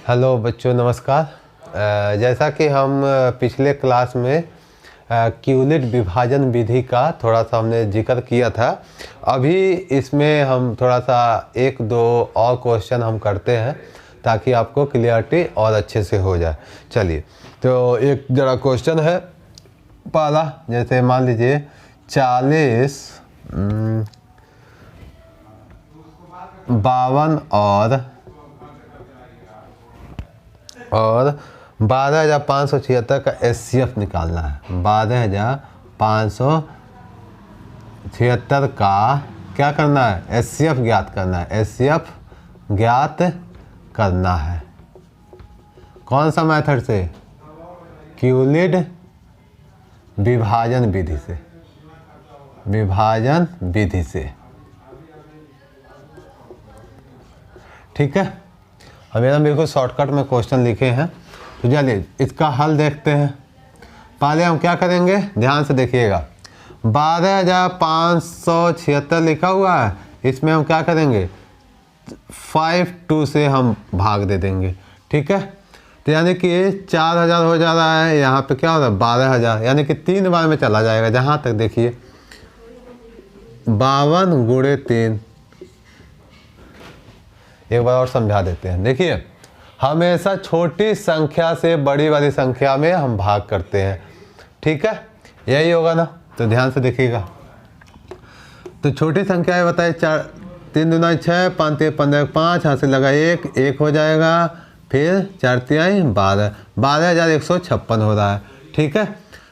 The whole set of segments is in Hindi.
हेलो बच्चों, नमस्कार। जैसा कि हम पिछले क्लास में क्यूलिट विभाजन विधि का थोड़ा सा हमने जिक्र किया था। अभी इसमें हम थोड़ा सा एक दो और क्वेश्चन हम करते हैं ताकि आपको क्लियरिटी और अच्छे से हो जाए। चलिए, तो एक जरा क्वेश्चन है पहला। जैसे मान लीजिए 40, 52 और 12,576 का SCF निकालना है। 12,576 का क्या करना है? SCF ज्ञात करना है। SCF ज्ञात करना है कौन सा मेथड से? क्यूलिट विभाजन विधि से। विभाजन विधि से, ठीक है। अब हम बिल्कुल शॉर्टकट में क्वेश्चन लिखे हैं, तो चलिए इसका हल देखते हैं। पहले हम क्या करेंगे, ध्यान से देखिएगा। 12,576 लिखा हुआ है, इसमें हम क्या करेंगे? 52 से हम भाग दे देंगे, ठीक है। तो यानी कि 4,000 हो जा रहा है, यहाँ पे क्या हो रहा है? 12,000, यानी कि 3 बार में चला जाएगा। जहाँ तक देखिए 52 गुणे 3। एक बार और समझा देते हैं। देखिए, हमेशा छोटी संख्या से बड़ी वाली संख्या में हम भाग करते हैं, ठीक है। यही होगा ना, तो ध्यान से देखिएगा। तो छोटी संख्या है, बताइए। 4 3 दूना 6, 5 3 15, 5 हाथ से लगा 1 हो जाएगा। फिर 4 3 12, 12,156 हो रहा है, ठीक है।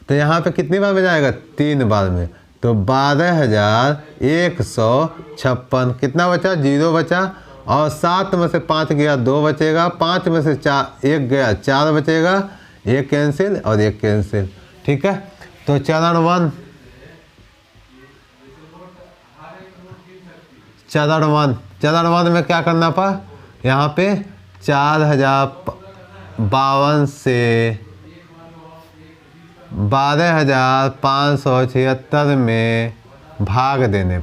तो यहाँ पे कितनी बार में जाएगा? 3 बार में। तो 12,156 कितना बचा? 0 बचा। और 7 में से 5 गया, 2 बचेगा। 5 में से 1 गया, 4 बचेगा। 1 कैंसिल और 1 कैंसिल, ठीक है। तो चरण 1 में क्या करना पा? यहाँ पे 4,052 से 12,576 में भाग देने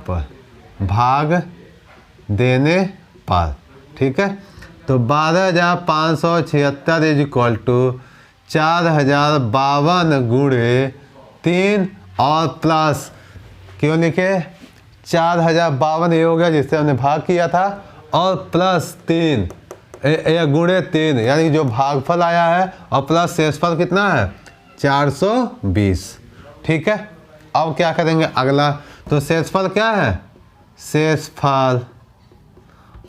पर, ठीक है। तो 12,576 इज इक्वल टू 4,052 गुणे 3 और प्लस, क्यों लिखे? 4,052 ये हो गया जिससे हमने भाग किया था, और प्लस 3 गुणे 3, यानी जो भागफल आया है, और प्लस शेषफल कितना है? 420, ठीक है। अब क्या करेंगे अगला? तो शेषफल क्या है? शेषफल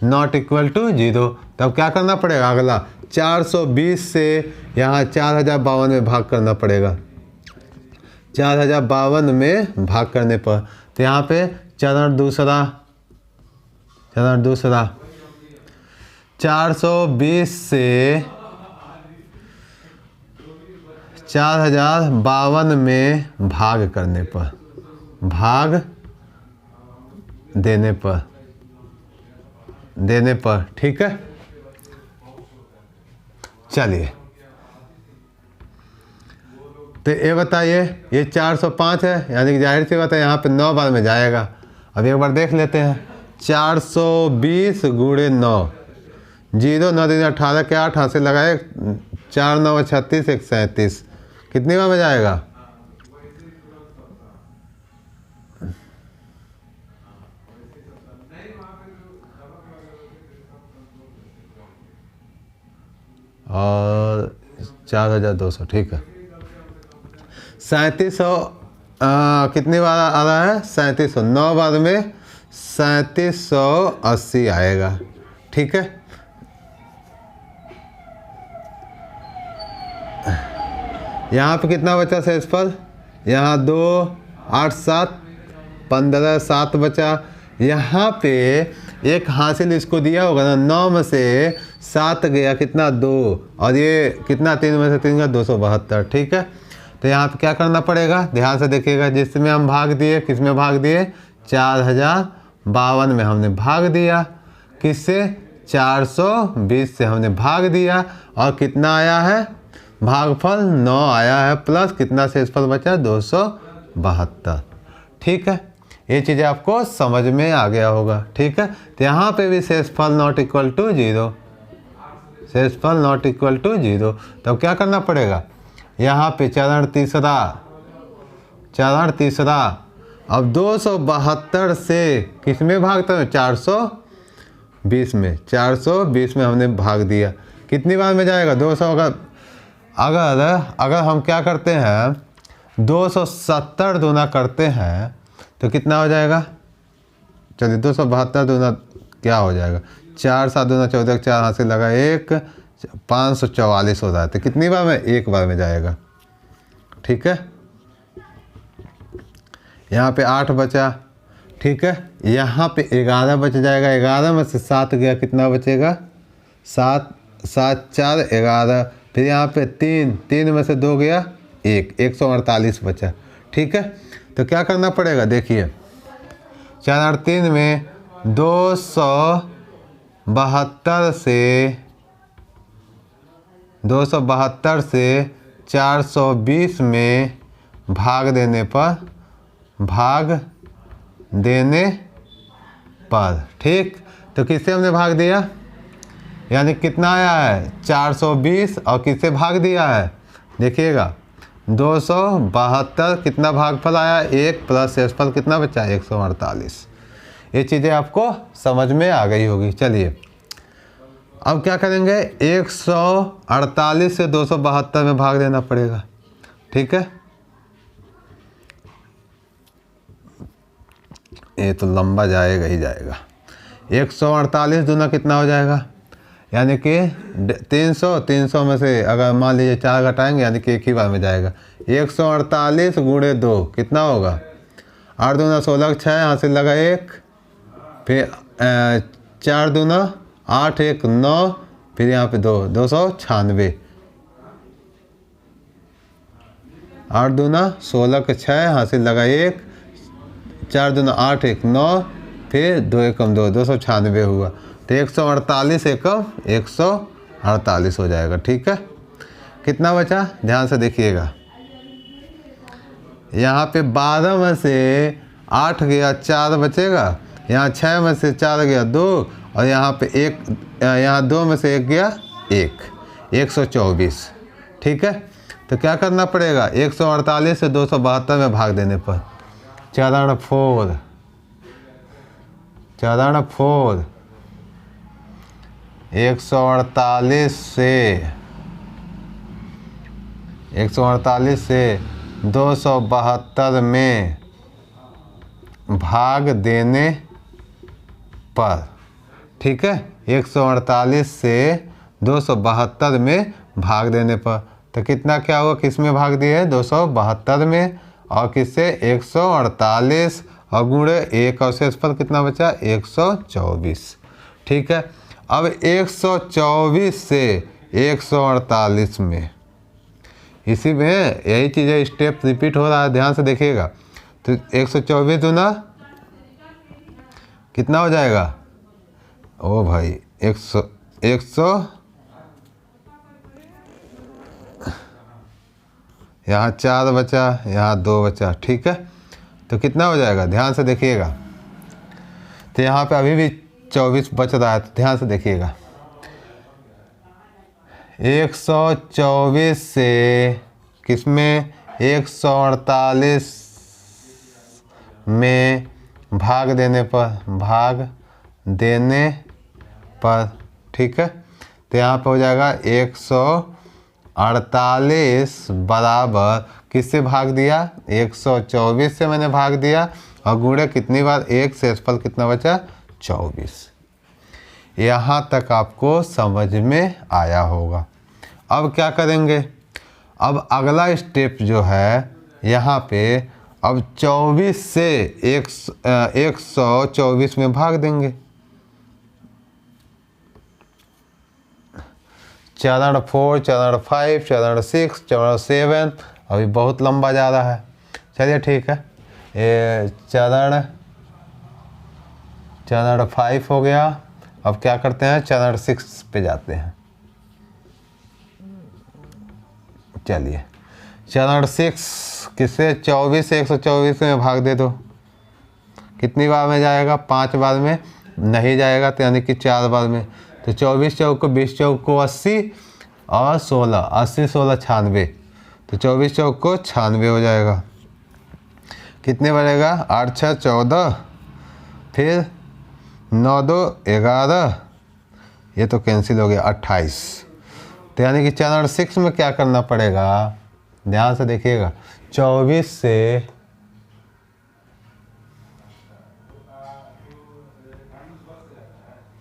नॉट इक्वल टू 0। तब क्या करना पड़ेगा अगला? 420 से यहाँ 4,052 में भाग करना पड़ेगा। 4,052 में भाग करने पर, तो यहाँ पे चरण दूसरा 420 से 4,052 में भाग करने पर, भाग देने पर, ठीक है। चलिए, तो ये बताइए, ये 405 है, यानी कि जाहिर सी बात है यहाँ पे 9 बार में जाएगा। अब एक बार देख लेते हैं। 420 गुणे 9, 0 9 3 18 के 8 हाथ से लगाए, 4 9 36, 1 37, कितनी बार में जाएगा? और 4,200, ठीक है। 3700 कितनी बार आ रहा है? 3700, 9 बार में 3780 आएगा, ठीक है। यहाँ पे कितना बचा शेषफल? यहाँ 2 8 7 15 7 बचा। यहाँ पे एक हासिल इसको दिया होगा ना, 9 में से 7 गया, कितना? 2, और ये कितना? 3 में से 3 का 272, ठीक है। तो यहाँ पे क्या करना पड़ेगा? ध्यान से देखिएगा। जिसमें हम भाग दिए, किस में भाग दिए? 4,052 में हमने भाग दिया। किससे? 420 से हमने भाग दिया। और कितना आया है? भागफल 9 आया है, प्लस कितना शेषफल बचा? 272, ठीक है। ये चीज़ें आपको समझ में आ गया होगा, ठीक है। तो यहाँ पे भी शेषफल नॉट इक्वल टू 0, शेषफल नॉट इक्वल टू 0। तब क्या करना पड़ेगा, यहाँ पे चरण तीसरा अब 272 से किस में भागता है, 420 में। 420 में हमने भाग दिया, कितनी बार में जाएगा, 200। अगर हम क्या करते हैं 270 दूना करते हैं तो कितना हो जाएगा, चलिए 272 दूना क्या हो जाएगा, 4 7 दूना 14, 4 हाथ से लगा 1, 544 हो रहा है। तो कितनी बार में, एक बार में जाएगा। ठीक है, यहाँ पे 8 बचा। ठीक है, यहाँ पे 11 बच जाएगा। 11 में से 7 गया, कितना बचेगा, 7 7 4 11। फिर यहाँ पे 3 में से 2 गया 1, 148 बचा। ठीक है, तो क्या करना पड़ेगा, देखिए 4 और 3 में 272 से 420 में भाग देने पर ठीक, तो किससे हमने भाग दिया, यानी कितना आया है 420, और किससे भाग दिया है, देखिएगा 272, कितना भागफल आया 1 प्लस शेषफल कितना बचा 148। ये चीज़ें आपको समझ में आ गई होगी। चलिए अब क्या करेंगे, 148 से 272 में भाग देना पड़ेगा। ठीक है, ये तो लंबा जाएगा ही जाएगा। 148 दूना कितना हो जाएगा, यानी कि 300 में से अगर मान लीजिए 4 घटाएंगे यानी कि एक ही बार में जाएगा। 148 गुणे 2 कितना होगा, 8 दूना 16, 6 यहाँ से लगा 1, फिर 4 दूना 8, 1 9, फिर यहाँ पे 2, 296। 8 दूना 16 के 6 यहाँ से लगा 1, 4 दूना 8, 1 9, फिर 2 एकम 2, 296 हुआ। तो 148 एकम 148 हो जाएगा। ठीक है, कितना बचा, ध्यान से देखिएगा, यहाँ पे 12 में से 8 गया 4 बचेगा, यहाँ 6 में से 4 गया 2, और यहाँ पे 1, यहाँ 2 में से 1 गया 1, 124। ठीक है, तो क्या करना पड़ेगा, 148 से 272 में भाग देने पर चरण 4 148 से 272 में भाग देने पर। ठीक है, 148 से 272 में भाग देने पर, तो कितना क्या हुआ, किस में भाग दिए 272 में, और किससे 148, और गुणे 1 और शेषफल कितना बचा 124। ठीक है, अब 124 से 148 में, इसी में यही चीज़ें स्टेप रिपीट हो रहा है, ध्यान से देखिएगा। तो 124 दूना कितना हो जाएगा, ओ भाई 100 यहाँ 4 बचा, यहाँ 2 बचा। ठीक है, तो कितना हो जाएगा, ध्यान से देखिएगा। तो यहाँ पे अभी भी 24 बच रहा है, तो ध्यान से देखिएगा। 124 से किसमें 148 में भाग देने पर। ठीक है, तो यहाँ पे हो जाएगा 148 बराबर किससे भाग दिया, 124 से मैंने भाग दिया, और गुणे कितनी बार 1, शेषफल कितना बचा 24। यहाँ तक आपको समझ में आया होगा। अब क्या करेंगे, अब अगला स्टेप जो है यहाँ पे, अब 24 से 124 में भाग देंगे। चरण 4, चरण 5, चरण 6, चरण 7, अभी बहुत लंबा जा रहा है। चलिए ठीक है, ये चरण 5 हो गया। अब क्या करते हैं, चरण 6 पे जाते हैं। चलिए चरण 6 किससे 24 से 124 में भाग दे दो, कितनी बार में जाएगा, 5 बार में नहीं जाएगा, तो यानी कि 4 बार में। तो 24 चौक को 20 चौक को 80 और 16, 80 16 96, तो 24 चौक को 96 हो जाएगा। कितने बढ़ेगा? 8 6 14, फिर 9 2 11, ये तो कैंसिल हो गया, 28। तो यानी कि चरण 6 में क्या करना पड़ेगा, ध्यान से देखिएगा। 24 से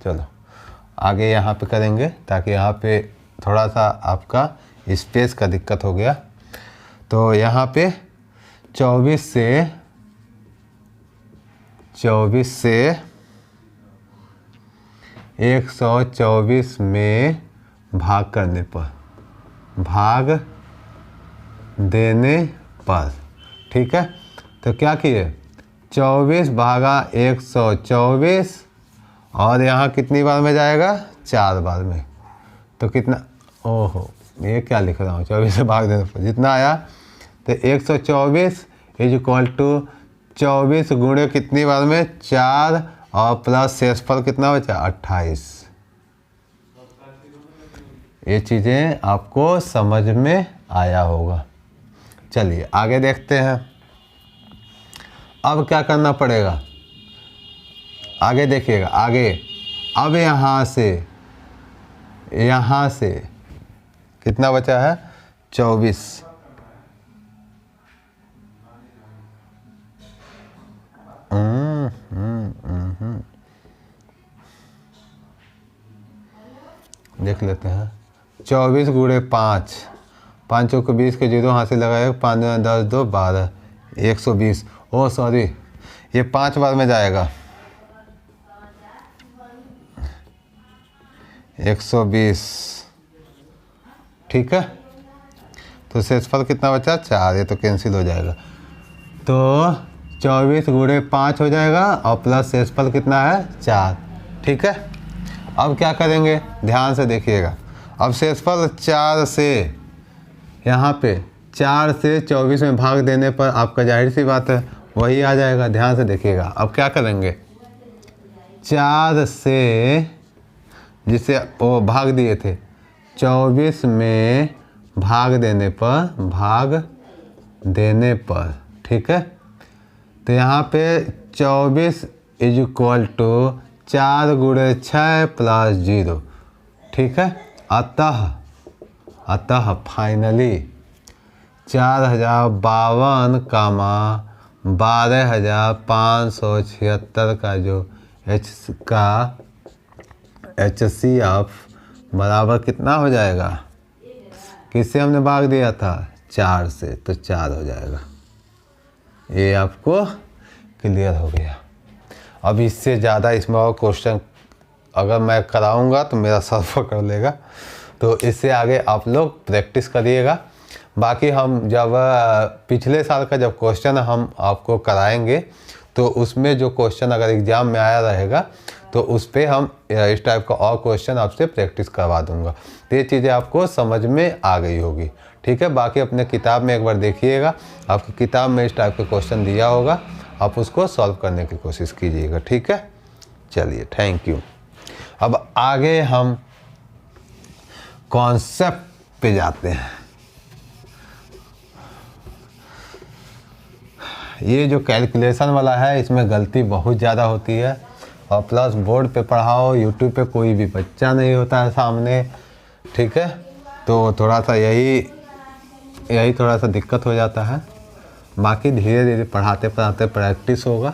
चलो आगे यहाँ पे करेंगे, ताकि यहाँ पे थोड़ा सा आपका स्पेस का दिक्कत हो गया। तो यहाँ पे 24 से 124 में भाग करने पर, भाग देने पर, ठीक है। तो क्या किए, 24 भागा 124, और यहाँ कितनी बार में जाएगा, 4 बार में। तो कितना, ओहो ये क्या लिख रहा हूँ, 24 से भाग देने पर जितना आया, तो 124 इज इक्वल टू 24 गुणे कितनी बार में, 4, और प्लस शेषफल कितना बचा, 28। ये चीज़ें आपको समझ में आया होगा। चलिए आगे देखते हैं। अब क्या करना पड़ेगा, आगे देखिएगा। आगे अब यहाँ से कितना बचा है, 24। देख लेते हैं। 24 गुणे 5, 5 चौक 20 के 0 हाथ से लगाए, 5 10 2 12, 120। ओ सॉरी, ये 5 बार में जाएगा, 120, ठीक है। तो शेषफल कितना बचा, 4, ये तो कैंसिल हो जाएगा। तो 24 गुणे 5 हो जाएगा, और प्लस शेषफल कितना है, 4, ठीक है। अब क्या करेंगे, ध्यान से देखिएगा। अब शेषफल 4 से, यहाँ पे 4 से 24 में भाग देने पर आपका जाहिर सी बात है वही आ जाएगा। ध्यान से देखिएगा। अब क्या करेंगे, 4 से जिसे वो भाग दिए थे, 24 में भाग देने पर, ठीक है। तो यहाँ पे 24 इज इक्वल टू 4 गुणे 6 प्लस 0, ठीक है। अतः फाइनली 4052,12,576 का जो HCF बराबर कितना हो जाएगा, किससे हमने भाग दिया था, 4 से, तो 4 हो जाएगा। ये आपको क्लियर हो गया। अब इससे ज़्यादा इसमें और क्वेश्चन अगर मैं कराऊंगा तो मेरा सर पकड़ लेगा, तो इससे आगे आप लोग प्रैक्टिस करिएगा। बाकी हम जब पिछले साल का जब क्वेश्चन हम आपको कराएंगे, तो उसमें जो क्वेश्चन अगर एग्ज़ाम में आया रहेगा, तो उस पर हम इस टाइप का और क्वेश्चन आपसे प्रैक्टिस करवा दूंगा। तो ये चीज़ें आपको समझ में आ गई होगी, ठीक है। बाकी अपने किताब में एक बार देखिएगा, आपकी किताब में इस टाइप का क्वेश्चन दिया होगा, आप उसको सॉल्व करने की कोशिश कीजिएगा, ठीक है। चलिए, थैंक यू। अब आगे हम कॉन्सेप्ट पे जाते हैं। ये जो कैलकुलेशन वाला है, इसमें गलती बहुत ज़्यादा होती है, और प्लस बोर्ड पे पढ़ाओ, यूट्यूब पे कोई भी बच्चा नहीं होता है सामने, ठीक है। तो थोड़ा सा यही थोड़ा सा दिक्कत हो जाता है। बाकी धीरे धीरे पढ़ाते पढ़ाते प्रैक्टिस होगा।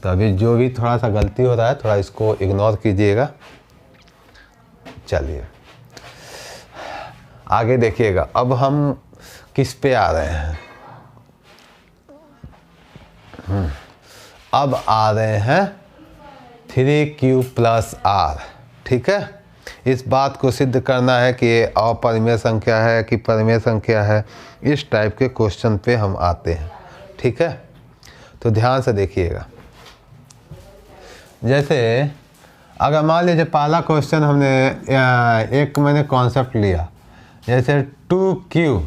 तो अभी जो भी थोड़ा सा गलती हो रहा है, थोड़ा इसको इग्नोर कीजिएगा। चलिए आगे देखिएगा। अब हम किस पे आ रहे हैं, अब आ रहे हैं 3Q + R, ठीक है। इस बात को सिद्ध करना है कि ये अपरिमेय संख्या है कि परिमेय संख्या है। इस टाइप के क्वेश्चन पे हम आते हैं, ठीक है। तो ध्यान से देखिएगा। जैसे अगर मान लीजिए पहला क्वेश्चन हमने एक मैंने कॉन्सेप्ट लिया, जैसे 2Q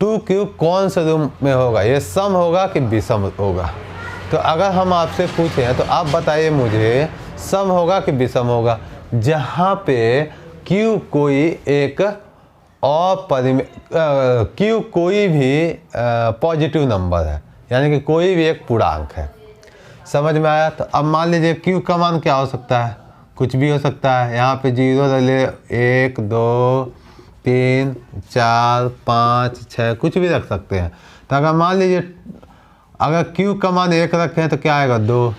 2q कौन से रूप में होगा, ये सम होगा कि विषम होगा। तो अगर हम आपसे पूछें तो आप बताइए मुझे सम होगा कि विषम होगा, जहाँ पे q कोई एक q कोई भी पॉजिटिव नंबर है, यानी कि कोई भी एक पूर्णांक है। समझ में आया? तो अब मान लीजिए q का मान क्या हो सकता है, कुछ भी हो सकता है। यहाँ पे 0 ले, 1 2 3 4 5 6 कुछ भी रख सकते हैं। तो अगर मान लीजिए अगर q का मान 1 रखें तो क्या आएगा 2,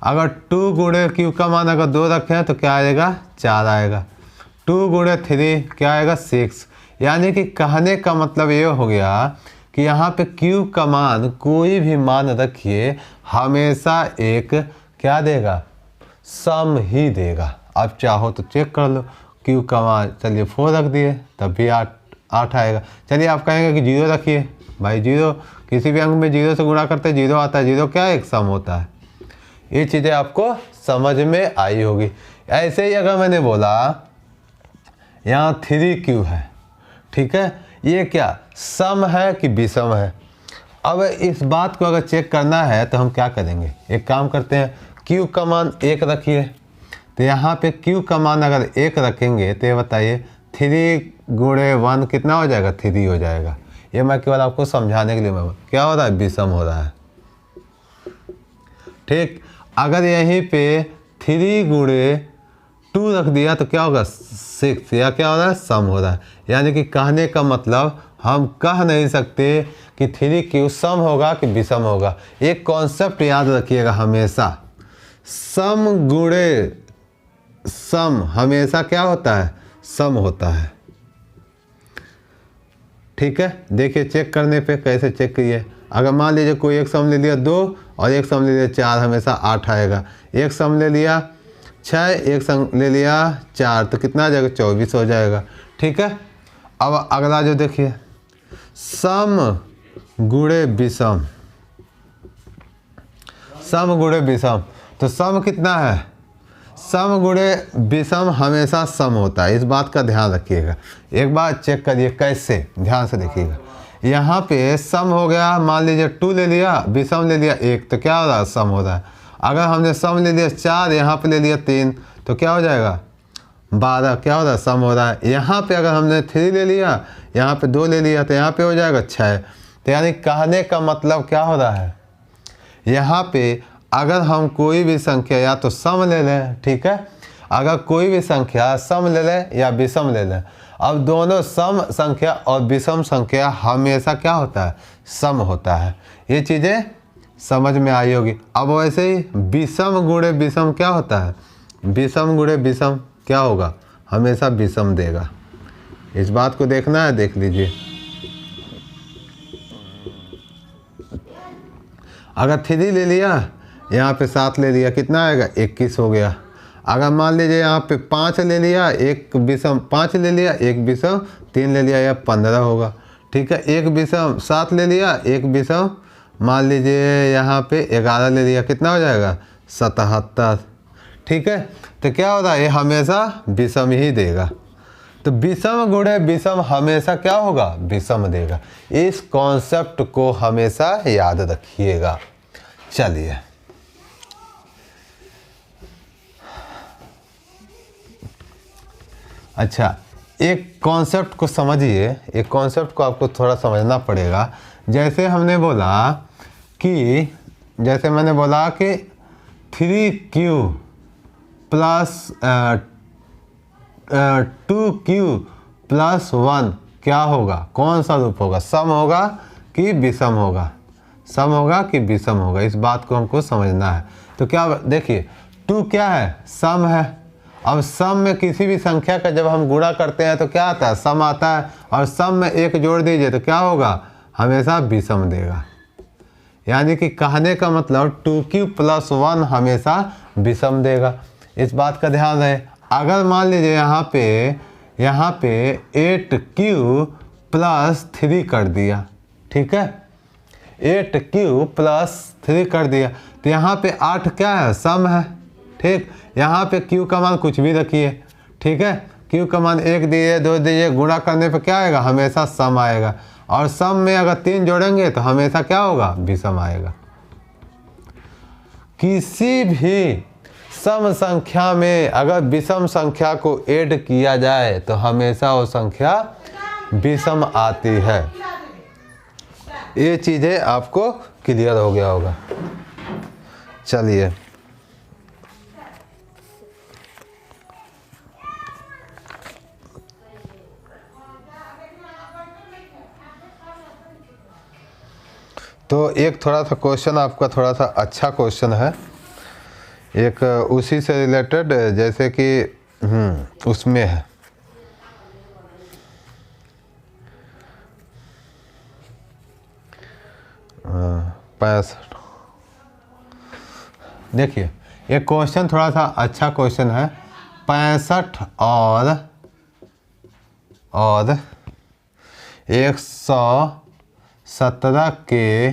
अगर 2 गुणे q का मान अगर 2 रखें तो क्या आएगा 4 आएगा, 2 गुणे 3 क्या आएगा 6। यानी कि कहने का मतलब ये हो गया कि यहाँ पे q का मान कोई भी मान रखिए हमेशा एक क्या देगा, सम ही देगा। आप चाहो तो चेक कर लो, q का मान चलिए 4 रख दिए तब भी 8 आएगा। चलिए आप कहेंगे कि 0 रखिए, भाई 0 किसी भी अंक में 0 से गुणा करते 0 आता है, 0 क्या एक सम होता है। ये चीज़ें आपको समझ में आई होगी। ऐसे ही अगर मैंने बोला यहाँ 3q है, ठीक है, ये क्या सम है कि विषम है। अब इस बात को अगर चेक करना है तो हम क्या करेंगे, एक काम करते हैं, q का मान 1 रखिए। तो यहाँ पे q का मान अगर 1 रखेंगे तो ये बताइए 3 गुणे 1 कितना हो जाएगा, 3 हो जाएगा। ये मैं केवल आपको समझाने के लिए मैं क्या हो रहा है, विषम हो रहा है। ठीक, अगर यहीं पे 3 गुणे 2 रख दिया तो क्या होगा 6, या क्या हो रहा है, सम हो रहा है। यानी कि कहने का मतलब हम कह नहीं सकते कि 3q सम होगा कि विषम होगा। एक कॉन्सेप्ट याद रखिएगा हमेशा, सम गुणे सम हमेशा क्या होता है, सम होता है। ठीक है, देखिए चेक करने पे कैसे चेक करिए। अगर मान लीजिए कोई एक सम ले लिया 2 और एक सम ले लिया 4, हमेशा 8 आएगा। एक सम ले लिया 6, एक सम ले लिया 4, तो कितना आ जाएगा 24 हो जाएगा। ठीक है, अब अगला जो देखिए सम गुणे विषम, सम गुणे विषम, तो सम कितना है, सम गुणे विषम हमेशा सम होता है, इस बात का ध्यान रखिएगा। एक बार चेक करिए कैसे, ध्यान से देखिएगा। यहाँ पे सम हो गया, मान लीजिए 2 ले लिया, विषम ले लिया 1, तो क्या हो रहा है, सम हो रहा है। अगर हमने सम ले लिया 4, यहाँ पे ले लिया 3, तो क्या हो जाएगा 12, क्या हो रहा है, सम हो रहा है। यहाँ पे अगर हमने 3 ले लिया, यहाँ पे 2 ले लिया, तो यहाँ पे हो जाएगा 6। तो यानी कहने का मतलब क्या हो रहा है, यहाँ पे अगर हम कोई भी संख्या या तो सम ले लें, ठीक है, अगर कोई भी संख्या सम ले लें या विषम ले लें, अब दोनों सम संख्या और विषम संख्या हमेशा क्या होता है, सम होता है। ये चीज़ें समझ में आई होगी। अब वैसे ही विषम गुणे विषम क्या होता है, विषम गुणे विषम क्या होगा, हमेशा विषम देगा। इस बात को देखना है, देख लीजिए। अगर 3 ले लिया, यहाँ पे 7 ले लिया, कितना आएगा 21 हो गया। अगर मान लीजिए यहाँ पे 5 ले लिया, एक विषम 5 ले लिया, एक विषम 3 ले लिया, या 15 होगा। ठीक है, एक विषम 7 ले लिया, एक विषम मान लीजिए यहाँ पे 11 ले लिया, कितना हो जाएगा 77। ठीक है, तो क्या होता है, ये हमेशा विषम ही देगा। तो विषम गुणे विषम हमेशा क्या होगा, विषम देगा। इस कॉन्सेप्ट को हमेशा याद रखिएगा। चलिए अच्छा, एक कॉन्सेप्ट को समझिए, एक कॉन्सेप्ट को आपको थोड़ा समझना पड़ेगा। जैसे हमने बोला कि, जैसे मैंने बोला कि 3q प्लस 2q प्लस 1 क्या होगा, कौन सा रूप होगा, सम होगा कि विषम होगा, सम होगा कि विषम होगा, इस बात को हमको समझना है। तो क्या देखिए 2 क्या है, सम है। अब सम में किसी भी संख्या का जब हम गुणा करते हैं तो क्या आता है, सम आता है, और सम में 1 जोड़ दीजिए तो क्या होगा, हमेशा विषम देगा। यानी कि कहने का मतलब 2q प्लस 1 हमेशा विषम देगा, इस बात का ध्यान रहे। अगर मान लीजिए यहाँ पे 8q प्लस 3 कर दिया, ठीक है, 8q प्लस 3 कर दिया, तो यहाँ पे 8 क्या है, सम है। ठीक, यहाँ पे q का मान कुछ भी रखिए, ठीक है, q का मान 1 दीजिए 2 दीजिए, गुणा करने पे क्या आएगा, हमेशा सम आएगा। और सम में अगर 3 जोड़ेंगे तो हमेशा क्या होगा, विषम आएगा। किसी भी सम संख्या में अगर विषम संख्या को ऐड किया जाए तो हमेशा वो संख्या विषम आती है। ये चीज़ें आपको क्लियर हो गया होगा। चलिए तो एक थोड़ा सा क्वेश्चन आपका थोड़ा सा अच्छा क्वेश्चन है, एक उसी से रिलेटेड, जैसे कि उसमें है पैंसठ। देखिए ये क्वेश्चन थोड़ा सा अच्छा क्वेश्चन है। 65 और 117 के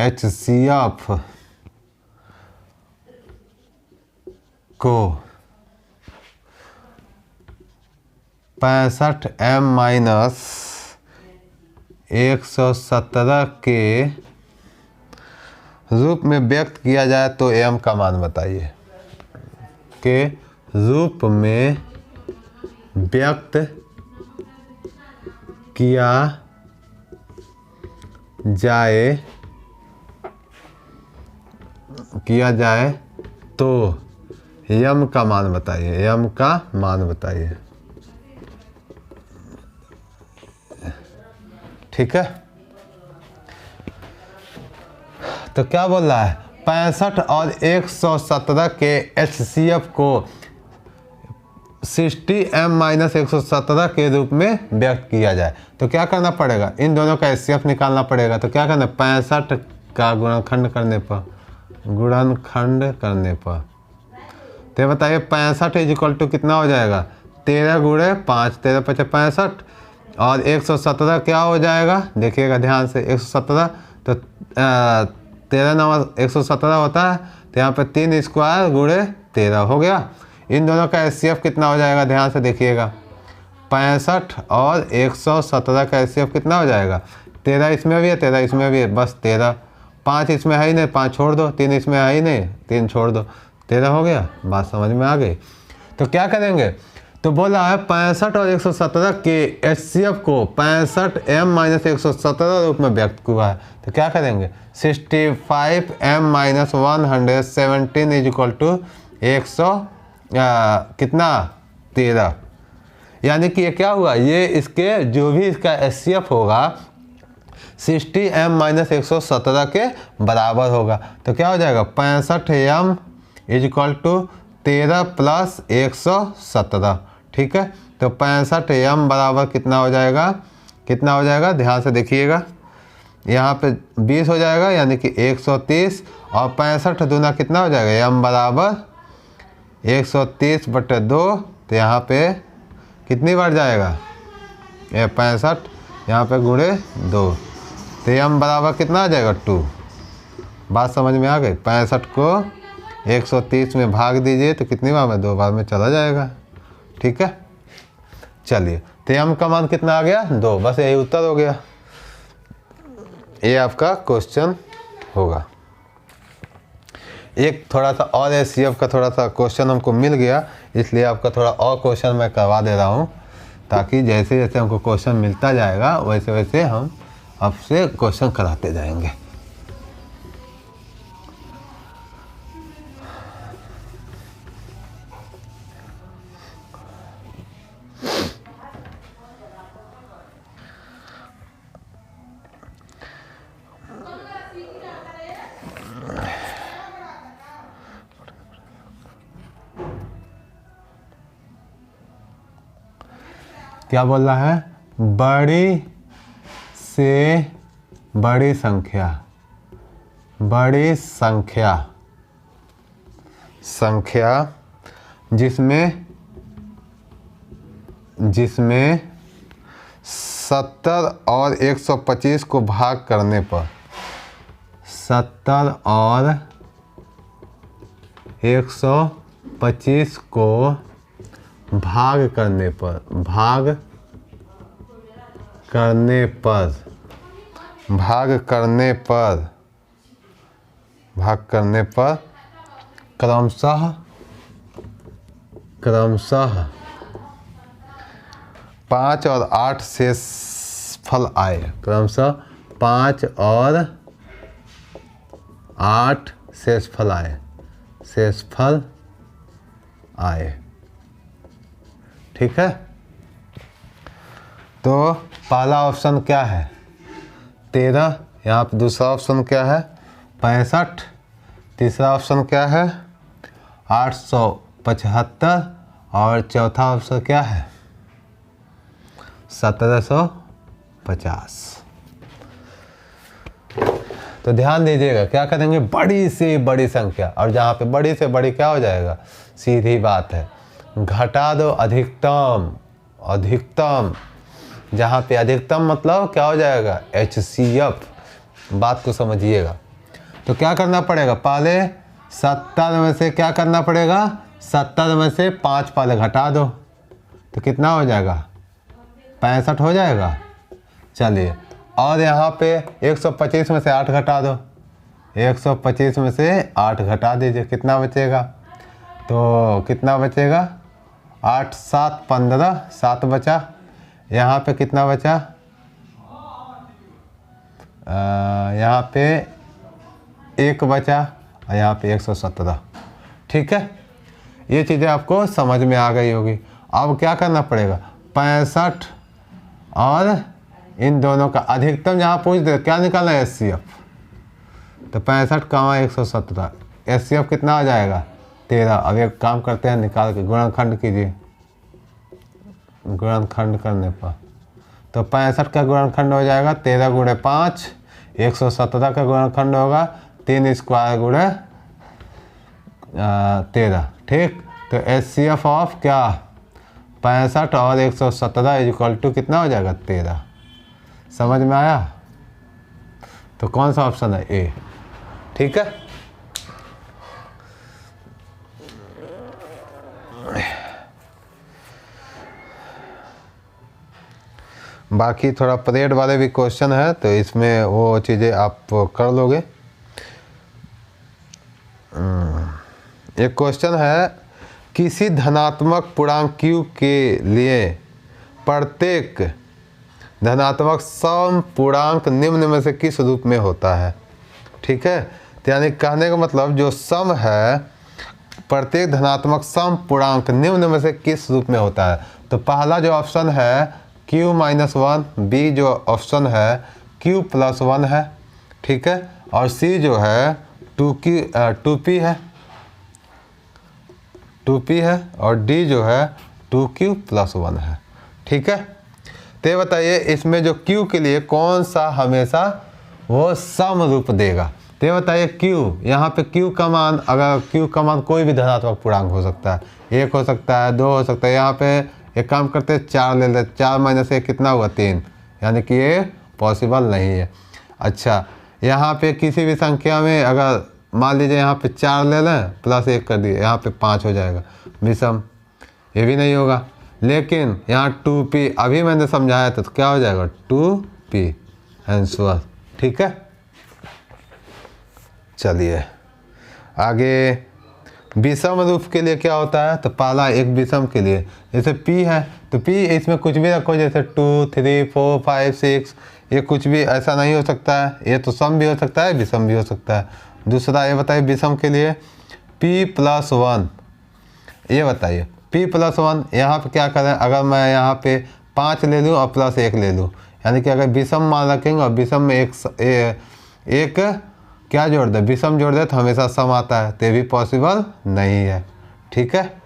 HCF को 65m-117 के रूप में व्यक्त किया जाए तो m का मान बताइए। के रूप में व्यक्त किया जाए तो m का मान बताइए। m का मान बताइए। ठीक है, तो क्या बोल रहा है, 65 और 117 के HCF को 60m-117 के रूप में व्यक्त किया जाए तो क्या करना पड़ेगा, इन दोनों का HCF निकालना पड़ेगा। तो क्या करना, 65 का गुणनखंड करने पर तो बताइए 65 इक्वल टू कितना हो जाएगा, 13 गुणे 5, 13 × 5 = 65 और 117 क्या हो जाएगा, देखिएगा ध्यान से, 117 तो 13 9 117 होता है, तो यहाँ पे 3 स्क्वायर गुणे 13 हो गया। इन दोनों का HCF कितना हो जाएगा, ध्यान से देखिएगा, 65 और 117 का HCF कितना हो जाएगा, 13 इसमें भी है 13 इसमें भी है, बस 13, 5 इसमें है ही नहीं 5 छोड़ दो, 3 इसमें है ही नहीं 3 छोड़ दो, 13 हो गया। बात समझ में आ गई। तो क्या करेंगे, तो बोला है 65 और 117 के HCF को 65m-117 रूप में व्यक्त हुआ है, तो क्या करेंगे, 65m-117 इक्वल टू 100 कितना 13, यानी कि ये क्या हुआ, ये इसके जो भी इसका HCF होगा 60m-117 के बराबर होगा। तो क्या हो जाएगा, 65m इक्वल टू 13 + 117। ठीक है, तो 65m बराबर कितना हो जाएगा, ध्यान से देखिएगा, यहाँ पे 20 हो जाएगा यानी कि 130 और 65 दूना कितना हो जाएगा, m बराबर 130/2, तो यहाँ पे कितनी बार जाएगा, ये 65 यहाँ पे गुणे 2, तो m बराबर कितना आ जाएगा 2। बात समझ में आ गई। 65 को 130 में भाग दीजिए तो कितनी बार में, 2 बार में चला जाएगा। ठीक है, चलिए, तो m का मान कितना आ गया, 2, बस यही उत्तर हो गया। ये आपका क्वेश्चन होगा। एक थोड़ा सा और HCF का थोड़ा सा क्वेश्चन हमको मिल गया, इसलिए आपका थोड़ा और क्वेश्चन मैं करवा दे रहा हूँ, ताकि जैसे जैसे हमको क्वेश्चन मिलता जाएगा वैसे वैसे हम आपसे क्वेश्चन कराते जाएंगे। क्या बोल रहा है, बड़ी से बड़ी संख्या जिसमें 70 और 125 को भाग करने पर 70 और 125 को भाग करने पर करने पर, भाग करने पर क्रमशः 5 और 8 शेष फल आए। क्रमशः 5 और 8 शेष फल आए। ठीक है, तो पहला ऑप्शन क्या है 13, यहाँ पे दूसरा ऑप्शन क्या है 65, तीसरा ऑप्शन क्या है 875 और चौथा ऑप्शन क्या है 1750। तो ध्यान दीजिएगा, क्या करेंगे बड़ी से बड़ी संख्या, और जहाँ पे बड़ी से बड़ी क्या हो जाएगा, सीधी बात है घटा दो अधिकतम, जहाँ पे अधिकतम मतलब क्या हो जाएगा HCF, बात को समझिएगा। तो क्या करना पड़ेगा, पहले 70 में से क्या करना पड़ेगा, 70 में से 5 पहले घटा दो, तो कितना हो जाएगा 65 हो जाएगा। चलिए, और यहाँ पे 125 में से 8 घटा दो, 125 में से 8 घटा दीजिए, कितना बचेगा, तो कितना बचेगा 8 7 15, 7 बचा, यहाँ पे कितना बचा, यहाँ पे 1 बचा, और यहाँ पे 117। ठीक है, ये चीज़ें आपको समझ में आ गई होगी। अब क्या करना पड़ेगा 65 और इन दोनों का अधिकतम जहाँ पूछ दे क्या निकालना है HCF, तो 65 कमा 117, HCF कितना आ जाएगा 13। अब एक काम करते हैं, निकाल के गुणनखंड कीजिए, गुणनखंड करने पर तो 65 का गुणनखंड हो जाएगा 13 गुणे 5, 117 का गुणनखंड होगा 3 स्क्वायर गुणे 13। ठीक, तो HCF ऑफ क्या 65 और 117 इक्वल टू कितना हो जाएगा 13। समझ में आया, तो कौन सा ऑप्शन है ए। ठीक है, बाकी थोड़ा परेड वाले भी क्वेश्चन है, तो इसमें वो चीज़ें आप कर लोगे। एक क्वेश्चन है, किसी धनात्मक पूर्णांक q के लिए प्रत्येक धनात्मक सम पूर्णांक निम्न में से किस रूप में होता है। ठीक है, तो यानी कहने का मतलब जो सम है प्रत्येक धनात्मक सम पूर्णांक निम्न में से किस रूप में होता है। तो पहला जो ऑप्शन है q-1, बी जो ऑप्शन है q+1 है। ठीक है, और सी जो है 2p है, और डी जो है 2q+1 है। ठीक है, तो ये बताइए इसमें जो q के लिए कौन सा हमेशा वो सम रूप देगा। तो ये बताइए q, यहाँ पे q का मान, अगर q का मान कोई भी धनात्मक पूर्णांक हो सकता है, 1 हो सकता है, 2 हो सकता है, यहाँ पे एक काम करते हैं 4 ले लेते, 4 माइनस 1 कितना हुआ 3, यानी कि ये पॉसिबल नहीं है। अच्छा, यहाँ पे किसी भी संख्या में अगर मान लीजिए यहाँ पे 4 ले लें प्लस 1 कर दिए, यहाँ पे 5 हो जाएगा विषम, ये भी नहीं होगा। लेकिन यहाँ 2p अभी मैंने समझाया था, तो क्या हो जाएगा 2p आंसर। ठीक है, चलिए आगे विषम रूप के लिए क्या होता है। तो पहला एक विषम के लिए जैसे p है, तो p इसमें कुछ भी रखो, जैसे 2 3 4 5 6, ये कुछ भी ऐसा नहीं हो सकता है, ये तो सम भी हो सकता है विषम भी हो सकता है। दूसरा ये बताइए विषम के लिए p+1, ये बताइए p+1, यहाँ पे क्या करें, अगर मैं यहाँ पे 5 ले लूँ और प्लस 1 ले लूँ, यानी कि अगर विषम मान रखेंगे और विषम में एक क्या जोड़ दे, विषम जोड़ दे तो हमेशा सम आता है, तो ये भी पॉसिबल नहीं है। ठीक है,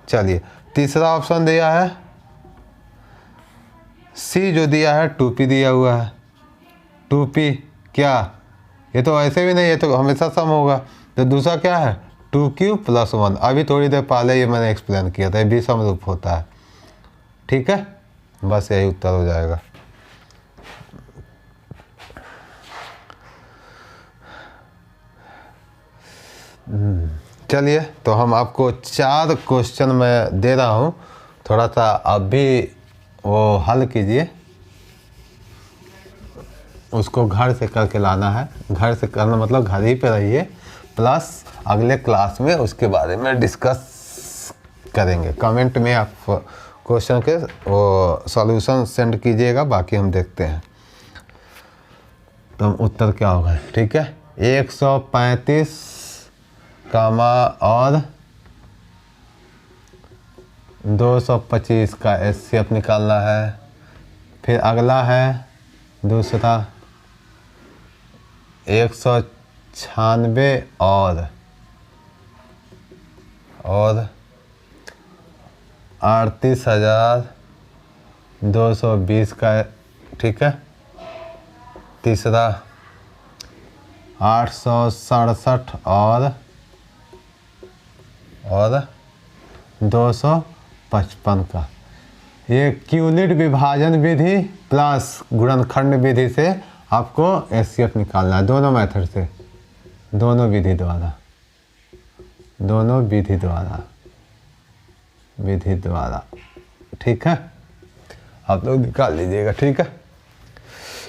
चलिए तीसरा ऑप्शन दिया है सी, जो दिया है 2p दिया हुआ है। 2p क्या, ये तो ऐसे भी नहीं, ये तो हमेशा सम होगा। तो दूसरा क्या है 2q+1, अभी थोड़ी देर पहले ये मैंने एक्सप्लेन किया था, ये विषम रूप होता है। ठीक है, बस यही उत्तर हो जाएगा। चलिए, तो हम आपको 4 क्वेश्चन मैं दे रहा हूँ, थोड़ा सा आप भी वो हल कीजिए। उसको घर से करके लाना है। घर से करना मतलब घर ही पे रहिए, प्लस अगले क्लास में उसके बारे में डिस्कस करेंगे। कमेंट में आप क्वेश्चन के वो सॉल्यूशन सेंड कीजिएगा, बाकी हम देखते हैं तो उत्तर क्या होगा। ठीक है, 135 कामा और 225 का एचसीएफ निकालना है। फिर अगला है दूसरा 196 और 38,220 का। ठीक है, तीसरा 867 और 255 का। ये क्यूलिट विभाजन विधि प्लस गुणनखंड विधि से आपको एचसीएफ निकालना है, दोनों मेथड से, दोनों विधि द्वारा। ठीक है, आप लोग निकाल लीजिएगा। ठीक है,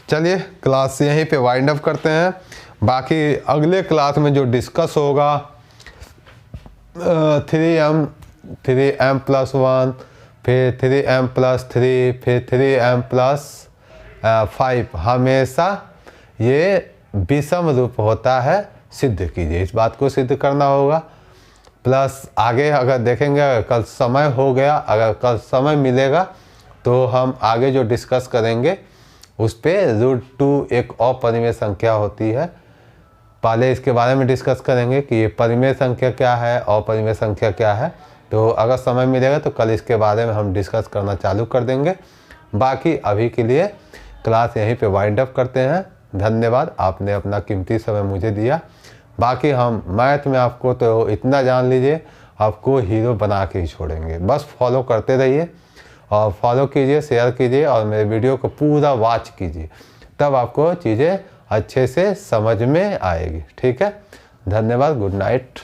चलिए क्लास यहीं पे वाइंड अप करते हैं। बाकी अगले क्लास में जो डिस्कस होगा 3m+1, फिर 3m+3, फिर 3m+5 हमेशा ये विषम रूप होता है, सिद्ध कीजिए। इस बात को सिद्ध करना होगा। प्लस आगे अगर देखेंगे, अगर कल समय हो गया, अगर कल समय मिलेगा तो हम आगे जो डिस्कस करेंगे उस पर √2 एक अपरिमेय संख्या होती है। पहले इसके बारे में डिस्कस करेंगे कि ये परिमेय संख्या क्या है, अपरिमेय संख्या क्या है। तो अगर समय मिलेगा तो कल इसके बारे में हम डिस्कस करना चालू कर देंगे। बाकी अभी के लिए क्लास यहीं पे वाइंड अप करते हैं। धन्यवाद, आपने अपना कीमती समय मुझे दिया। बाकी हम मैथ में आपको तो इतना जान लीजिए, आपको हीरो बना के ही छोड़ेंगे। बस फॉलो करते रहिए और फॉलो कीजिए, शेयर कीजिए और मेरे वीडियो को पूरा वॉच कीजिए, तब आपको चीज़ें अच्छे से समझ में आएगी। ठीक है, धन्यवाद, गुड नाइट।